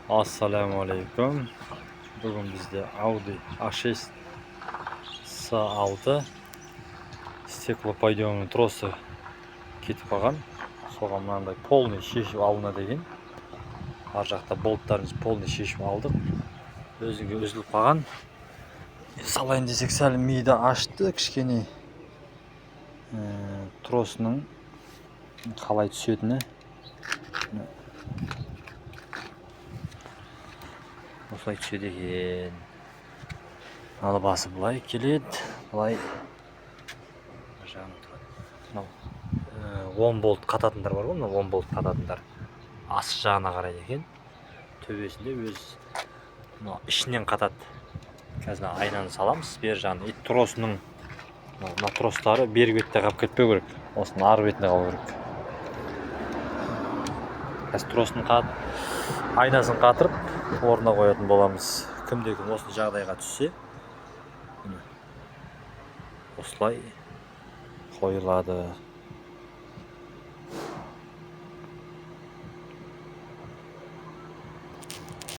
Assalamu alaikum. Bugün bizde Audi A6 S6 стеклоподъемный тросы кетіп қалған. Соған мынандай полный шешіп алына деген. Ар жақта болттарын полный шешіп алдық. Өзінге үзіліп қалған. Салайын десек сәл миді ашты кішкене. Тросының қалай түсетіні. Осылай түседі екен. Ал басы былай келеді. Былай 10 болт қататындар бар ғой, 10 болт қататындар. Асы жағына қарайды екен. Төбесінде өз ішінен қатады. Қазір айнаны саламыз. Бер жағына тросының тростары бер бетте қалып кетпеу керек. Осының ар бетінде қалу керек. Қазір тросының айнасын қатырып, орнына қоятын боламыз. Кімде-кім осы жағдайға түссе, осылай қойылады.